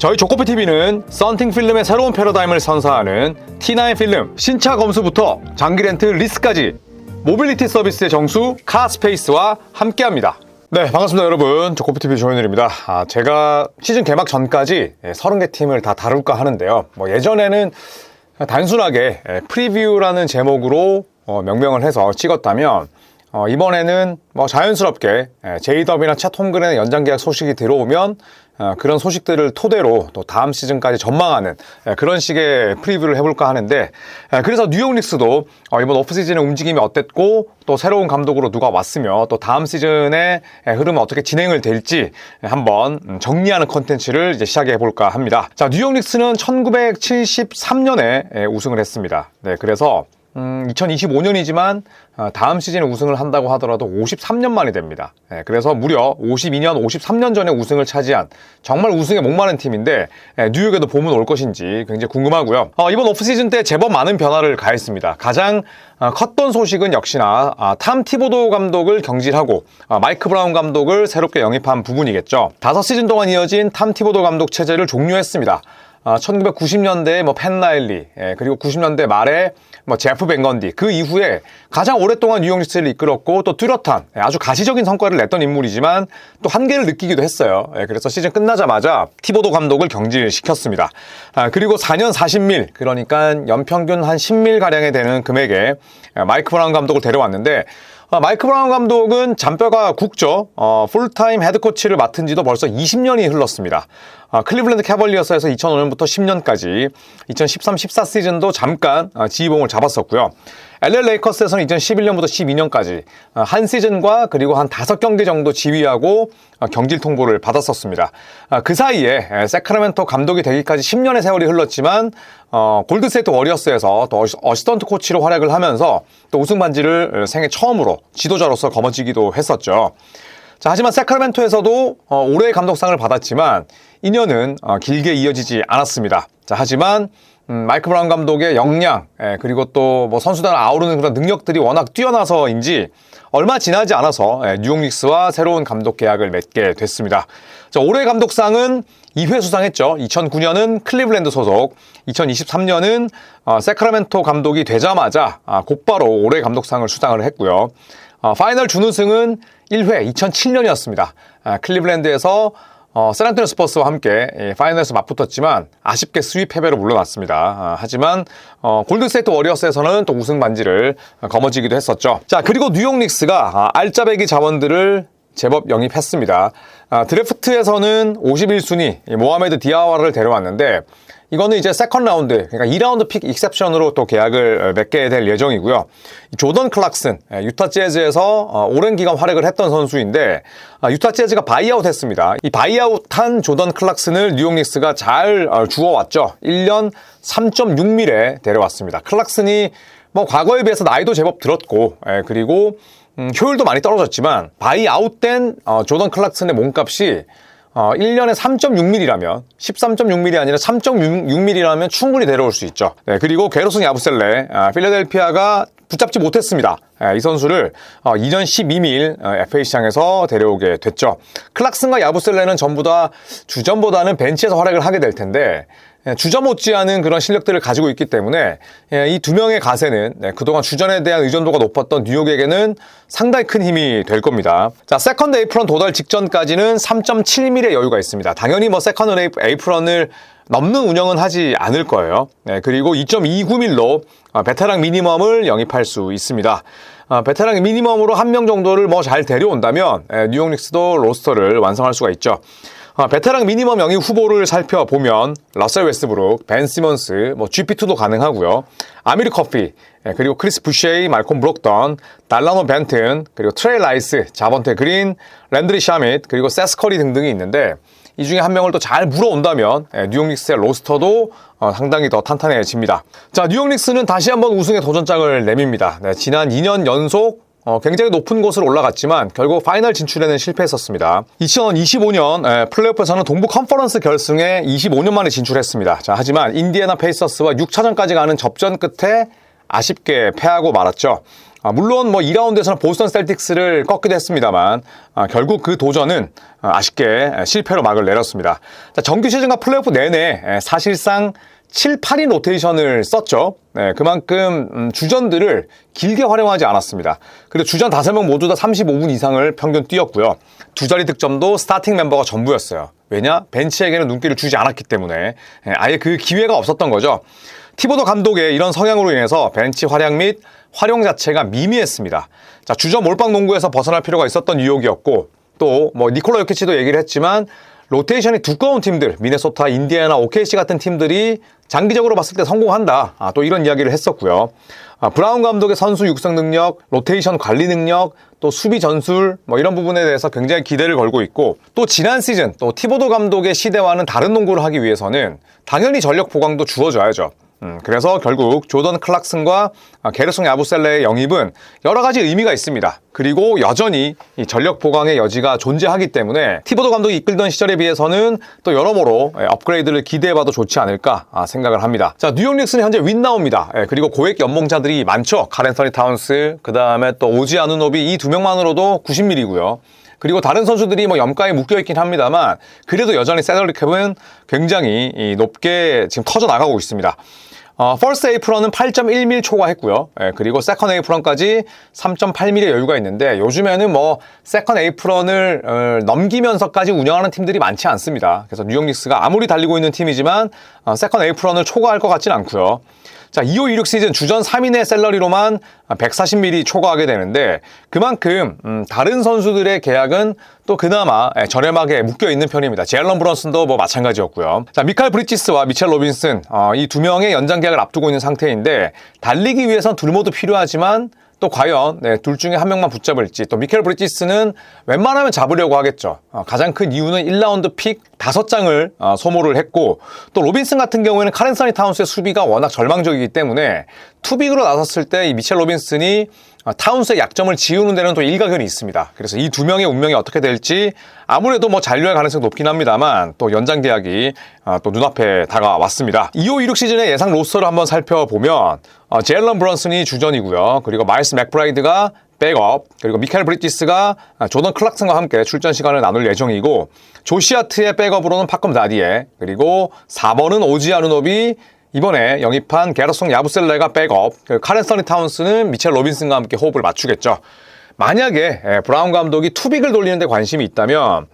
저희 조코피TV는 썬팅필름의 새로운 패러다임을 선사하는 T9필름 신차 검수부터 장기 렌트 리스까지 모빌리티 서비스의 정수 카스페이스와 함께합니다. 네, 반갑습니다 여러분. 조코피TV 조현일입니다. 제가 시즌 개막 전까지 30개 팀을 다 다룰까 하는데요. 예전에는 단순하게 프리뷰라는 제목으로 명명을 해서 찍었다면 이번에는 자연스럽게 제이더비나 챗 홈그렌의 연장 계약 소식이 들어오면 그런 소식들을 토대로 또 다음 시즌까지 전망하는 그런 식의 프리뷰를 해볼까 하는데, 그래서 뉴욕 닉스도 이번 오프시즌의 움직임이 어땠고 또 새로운 감독으로 누가 왔으며 또 다음 시즌의 흐름은 어떻게 진행을 될지 한번 정리하는 컨텐츠를 이제 시작해 볼까 합니다. 자, 뉴욕 닉스는 1973년에 우승을 했습니다. 네, 그래서 2025년이지만 다음 시즌에 우승을 한다고 하더라도 53년 만이 됩니다. 그래서 무려 52년, 53년 전에 우승을 차지한 정말 우승에 목마른 팀인데 뉴욕에도 봄은 올 것인지 굉장히 궁금하고요. 이번 오프시즌 때 제법 많은 변화를 가했습니다. 가장 컸던 소식은 역시나 탐 티보도 감독을 경질하고 마이크 브라운 감독을 새롭게 영입한 부분이겠죠. 5시즌 동안 이어진 탐 티보도 감독 체제를 종료했습니다. 1990년대에 팬 라일리, 그리고 90년대 말에 제프 벤건디, 그 이후에 가장 오랫동안 뉴욕 닉스를 이끌었고 또 뚜렷한 아주 가시적인 성과를 냈던 인물이지만 또 한계를 느끼기도 했어요. 그래서 시즌 끝나자마자 티보도 감독을 경질시켰습니다. 그리고 4년 40밀, 그러니까 연평균 한 10밀가량에 되는 금액에 마이크 브라운 감독을 데려왔는데, 마이크 브라운 감독은 잔뼈가 굵죠. 풀타임 헤드코치를 맡은 지도 벌써 20년이 흘렀습니다. 클리블랜드 캐벌리어스에서 2005년부터 10년까지 2013-14 시즌도 잠깐 지휘봉을 잡았었고요. LA 레이커스에서는 2011년부터 12년까지 한 시즌과 그리고 한 5경기 정도 지휘하고 경질 통보를 받았었습니다. 그 사이에 세크라멘토 감독이 되기까지 10년의 세월이 흘렀지만 골드스테이트 워리어스에서 또 어시스턴트 코치로 활약을 하면서 또 우승 반지를 생애 처음으로 지도자로서 거머쥐기도 했었죠. 자, 하지만 세크라멘토에서도 올해의 감독상을 받았지만 인연은 길게 이어지지 않았습니다. 자, 하지만 마이크 브라운 감독의 역량, 그리고 또 선수단을 아우르는 그런 능력들이 워낙 뛰어나서인지 얼마 지나지 않아서 뉴욕 닉스와 새로운 감독 계약을 맺게 됐습니다. 자, 올해 감독상은 2회 수상했죠. 2009년은 클리블랜드 소속, 2023년은 세크라멘토 감독이 되자마자 곧바로 올해 감독상을 수상을 했고요. 파이널 준우승은 1회 2007년이었습니다. 클리블랜드에서 샌안토니오 스퍼스와 함께 파이널에서 맞붙었지만 아쉽게 스윕 패배로 물러났습니다. 하지만 골든스테이트 워리어스에서는 또 우승 반지를 거머쥐기도 했었죠. 자, 그리고 뉴욕 닉스가 알짜배기 자원들을 제법 영입했습니다. 드래프트에서는 51순위 모하메드 디아와를 데려왔는데, 이거는 이제 세컨 라운드, 그러니까 2라운드 픽 익셉션으로 또 계약을 맺게 될 예정이고요. 조던 클락슨, 유타 재즈에서 오랜 기간 활약을 했던 선수인데, 유타 재즈가 바이아웃 했습니다. 이 바이아웃한 조던 클락슨을 뉴욕 닉스가 잘 주워왔죠. 1년 3.6밀에 데려왔습니다. 클락슨이 과거에 비해서 나이도 제법 들었고, 그리고 효율도 많이 떨어졌지만 바이아웃된 조던 클락슨의 몸값이 1년에 3.6mm라면 13.6mm 아니라 3.6mm라면 충분히 데려올 수 있죠. 그리고 게로슨 야부셀레, 필라델피아가 붙잡지 못했습니다. 이 선수를 2년 12밀 FA 시장에서 데려오게 됐죠. 클락슨과 야부셀레는 전부 다 주전보다는 벤치에서 활약을 하게 될 텐데, 주전 못지않은 그런 실력들을 가지고 있기 때문에 이 두 명의 가세는 그동안 주전에 대한 의존도가 높았던 뉴욕에게는 상당히 큰 힘이 될 겁니다. 자, 세컨드 에이프런 도달 직전까지는 3.7mm의 여유가 있습니다. 당연히 세컨드 에이프런을 넘는 운영은 하지 않을 거예요. 그리고 2.29밀로 베테랑 미니멈을 영입할 수 있습니다. 베테랑 미니멈으로 한 명 정도를 잘 데려온다면 뉴욕 닉스도 로스터를 완성할 수가 있죠. 베테랑 미니멈 영입 후보를 살펴보면 러셀 웨스트브룩, 벤 시몬스, GP2도 가능하고요. 아미르 커피, 그리고 크리스 부쉐이, 말콤 브록던, 달라노 벤튼, 그리고 트레이 라이스, 자번테 그린, 랜드리 샤밋, 그리고 세스 커리 등등이 있는데, 이 중에 한 명을 또 잘 물어온다면 뉴욕 닉스의 로스터도 상당히 더 탄탄해집니다. 자, 뉴욕 닉스는 다시 한번 우승의 도전장을 내밉니다. 지난 2년 연속 굉장히 높은 곳으로 올라갔지만 결국 파이널 진출에는 실패했었습니다. 2025년 플레이오프에서는 동부 컨퍼런스 결승에 25년 만에 진출했습니다. 자, 하지만 인디애나 페이서스와 6차전까지 가는 접전 끝에 아쉽게 패하고 말았죠. 물론 뭐 2라운드에서는 보스턴 셀틱스를 꺾기도 했습니다만 결국 그 도전은 아쉽게 실패로 막을 내렸습니다. 자, 정규 시즌과 플레이오프 내내 사실상 7, 8인 로테이션을 썼죠. 그만큼 주전들을 길게 활용하지 않았습니다. 그리고 주전 5명 모두 다 35분 이상을 평균 뛰었고요. 두 자리 득점도 스타팅 멤버가 전부였어요. 왜냐? 벤치에게는 눈길을 주지 않았기 때문에 아예 그 기회가 없었던 거죠. 티보도 감독의 이런 성향으로 인해서 벤치 활약 및 활용 자체가 미미했습니다. 자, 주전 몰빵 농구에서 벗어날 필요가 있었던 뉴욕이었고, 또 뭐 니콜라 요키치도 얘기를 했지만 로테이션이 두꺼운 팀들, 미네소타, 인디애나, OKC 같은 팀들이 장기적으로 봤을 때 성공한다. 또 이런 이야기를 했었고요. 브라운 감독의 선수 육성 능력, 로테이션 관리 능력, 또 수비 전술 뭐 이런 부분에 대해서 굉장히 기대를 걸고 있고, 또 지난 시즌 또 티보도 감독의 시대와는 다른 농구를 하기 위해서는 당연히 전력 보강도 주어져야죠. 그래서 결국 조던 클락슨과 게르송 야부셀레의 영입은 여러 가지 의미가 있습니다. 그리고 여전히 이 전력 보강의 여지가 존재하기 때문에 티보도 감독이 이끌던 시절에 비해서는 또 여러모로 업그레이드를 기대해봐도 좋지 않을까 생각을 합니다. 자, 뉴욕 닉스는 현재 윈나우입니다. 그리고 고액 연봉자들이 많죠. 카렌서니 타운스, 그 다음에 또 오지 아누노비, 이 두 명만으로도 90밀이고요. 그리고 다른 선수들이 뭐 염가에 묶여있긴 합니다만 그래도 여전히 셀러리 캡은 굉장히 높게 지금 터져나가고 있습니다. 퍼스트 에이프런은 8.1mm 초과했고요. 그리고 세컨드 에이프런까지 3.8mm의 여유가 있는데 요즘에는 뭐 세컨드 에이프런을 넘기면서까지 운영하는 팀들이 많지 않습니다. 그래서 뉴욕 닉스가 아무리 달리고 있는 팀이지만 세컨드 에이프런을 초과할 것 같진 않고요. 자, 25-26 시즌 주전 3인의 샐러리로만 140mm 초과하게 되는데 그만큼 다른 선수들의 계약은 또 그나마 저렴하게 묶여있는 편입니다. 제일런 브런슨도 뭐 마찬가지였고요. 자, 미칼 브리지스와 미첼 로빈슨 이 두 명의 연장 계약을 앞두고 있는 상태인데 달리기 위해선 둘 모두 필요하지만 또 과연 둘 중에 한 명만 붙잡을지, 또 미켈 브리지스는 웬만하면 잡으려고 하겠죠. 가장 큰 이유는 1라운드 픽 5장을 소모를 했고, 또 로빈슨 같은 경우에는 카렌서니 타운스의 수비가 워낙 절망적이기 때문에 투빅으로 나섰을 때 이 미첼 로빈슨이 타운스의 약점을 지우는 데는 또 일가견이 있습니다. 그래서 이 두 명의 운명이 어떻게 될지 아무래도 뭐 잔류할 가능성이 높긴 합니다만 또 연장 계약이 또 눈앞에 다가왔습니다. 25-26 시즌의 예상 로스터를 한번 살펴보면 제일런 브런슨이 주전이고요. 그리고 마일스 맥브라이드가 백업, 그리고 미켈 브리지스가 조던 클락슨과 함께 출전 시간을 나눌 예정이고, 조시 하트의 백업으로는 파컴 다디에, 그리고 4번은 오지 아누노비, 이번에 영입한 게르송 야부셀레가 백업, 카렌서니 타운스는 미첼 로빈슨과 함께 호흡을 맞추겠죠. 만약에 브라운 감독이 투빅을 돌리는 데 관심이 있다면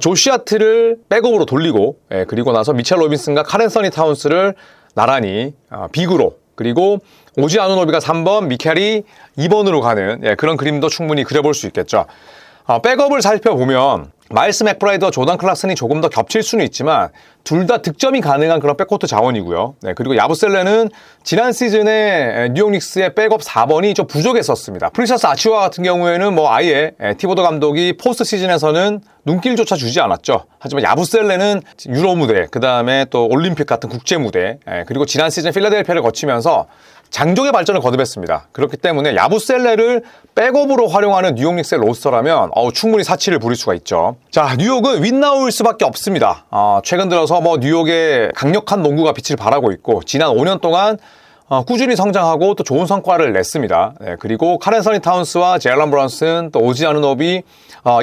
조시 하트를 백업으로 돌리고, 그리고 나서 미첼 로빈슨과 카렌서니 타운스를 나란히 빅으로, 그리고 오지 아누노비가 3번, 미켈이 2번으로 가는 그런 그림도 충분히 그려볼 수 있겠죠. 백업을 살펴보면 마일스 맥브라이드와 조던 클락슨이 조금 더 겹칠 수는 있지만 둘 다 득점이 가능한 그런 백코트 자원이고요. 그리고 야부셀레는 지난 시즌에 뉴욕 닉스의 백업 4번이 좀 부족했었습니다. 프리셔스 아치와 같은 경우에는 뭐 아예 티보도 감독이 포스트 시즌에서는 눈길조차 주지 않았죠. 하지만 야부셀레는 유로 무대, 그 다음에 또 올림픽 같은 국제 무대, 그리고 지난 시즌 필라델피아를 거치면서 장족의 발전을 거듭했습니다. 그렇기 때문에 야부셀레를 백업으로 활용하는 뉴욕 닉스의 로스터라면 충분히 사치를 부릴 수가 있죠. 자, 뉴욕은 윈나우일 수밖에 없습니다. 최근 들어서 뭐 뉴욕의 강력한 농구가 빛을 발하고 있고 지난 5년 동안 꾸준히 성장하고 또 좋은 성과를 냈습니다. 그리고 카렌서니 타운스와 제일런 브런슨, 또 오지 아누노비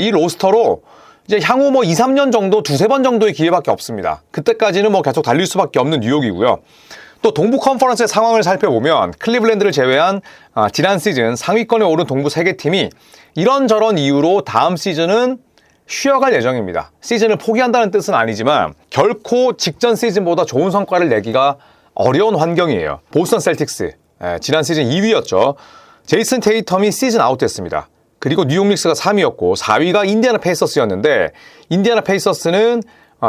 이 로스터로 이제 향후 뭐 2, 3년 정도, 2-3번 정도의 기회밖에 없습니다. 그때까지는 뭐 계속 달릴 수밖에 없는 뉴욕이고요. 또 동부 컨퍼런스의 상황을 살펴보면 클리블랜드를 제외한 지난 시즌 상위권에 오른 동부 3개 팀이 이런저런 이유로 다음 시즌은 쉬어갈 예정입니다. 시즌을 포기한다는 뜻은 아니지만 결코 직전 시즌보다 좋은 성과를 내기가 어려운 환경이에요. 보스턴 셀틱스, 지난 시즌 2위였죠. 제이슨 테이텀이 시즌 아웃됐습니다. 그리고 뉴욕 닉스가 3위였고 4위가 인디애나 페이서스였는데 인디애나 페이서스는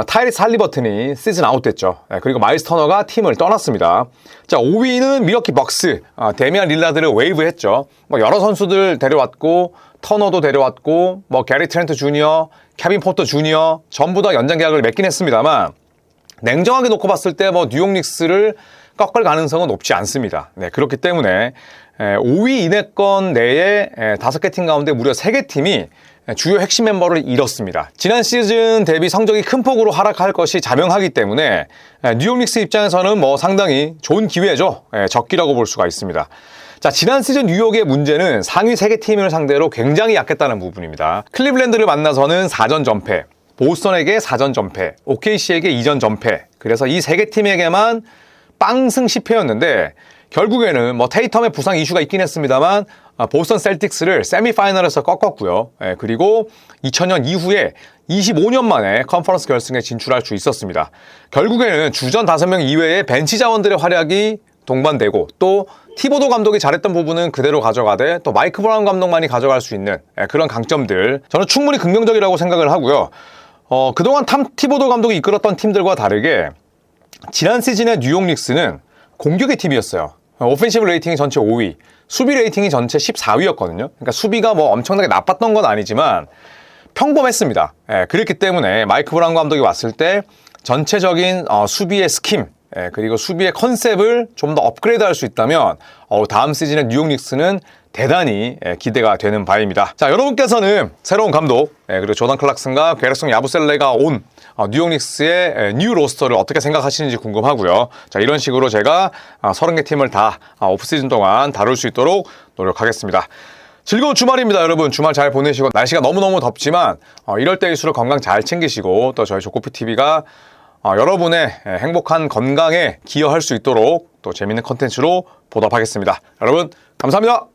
타이리스 할리버튼이 시즌 아웃됐죠. 그리고 마일스 터너가 팀을 떠났습니다. 자, 5위는 밀워키 벅스, 데미안 릴라드를 웨이브했죠. 뭐 여러 선수들 데려왔고 터너도 데려왔고 뭐 게리 트렌트 주니어, 케빈 포터 주니어 전부 다 연장 계약을 맺긴 했습니다만 냉정하게 놓고 봤을 때 뭐 뉴욕 닉스를 꺾을 가능성은 높지 않습니다. 그렇기 때문에 5위 이내권 내에 5개 팀 가운데 무려 3개 팀이 주요 핵심 멤버를 잃었습니다. 지난 시즌 대비 성적이 큰 폭으로 하락할 것이 자명하기 때문에 뉴욕 닉스 입장에서는 뭐 상당히 좋은 기회죠. 적기라고 볼 수가 있습니다. 자, 지난 시즌 뉴욕의 문제는 상위 3개 팀을 상대로 굉장히 약했다는 부분입니다. 클리블랜드를 만나서는 4전 전패, 보스턴에게 4전 전패, OKC에게 2전 전패. 그래서 이 3개 팀에게만 빵승 10패였는데 결국에는 뭐 테이텀의 부상 이슈가 있긴 했습니다만 보스턴 셀틱스를 세미파이널에서 꺾었고요. 그리고 2000년 이후에 25년 만에 컨퍼런스 결승에 진출할 수 있었습니다. 결국에는 주전 5명 이외에 벤치 자원들의 활약이 동반되고 또 티보도 감독이 잘했던 부분은 그대로 가져가되 또 마이크 브라운 감독만이 가져갈 수 있는 그런 강점들 저는 충분히 긍정적이라고 생각을 하고요. 그동안 티보도 감독이 이끌었던 팀들과 다르게 지난 시즌의 뉴욕 닉스는 공격의 팀이었어요. 오펜시브 레이팅이 전체 5위, 수비 레이팅이 전체 14위였거든요. 그러니까 수비가 뭐 엄청나게 나빴던 건 아니지만 평범했습니다. 그랬기 때문에 마이크 브라운 감독이 왔을 때 전체적인 수비의 스킴 그리고 수비의 컨셉을 좀 더 업그레이드할 수 있다면 다음 시즌의 뉴욕 닉스는 대단히 기대가 되는 바입니다. 자, 여러분께서는 새로운 감독 그리고 조던 클락슨과 괴력성 야부셀레가 온 뉴욕 닉스의 뉴 로스터를 어떻게 생각하시는지 궁금하고요. 자, 이런 식으로 제가 30개 팀을 다 오프시즌 동안 다룰 수 있도록 노력하겠습니다. 즐거운 주말입니다, 여러분. 주말 잘 보내시고 날씨가 너무너무 덥지만 이럴 때일수록 건강 잘 챙기시고 또 저희 조코피TV가 여러분의 행복한 건강에 기여할 수 있도록 또 재밌는 컨텐츠로 보답하겠습니다. 여러분 감사합니다.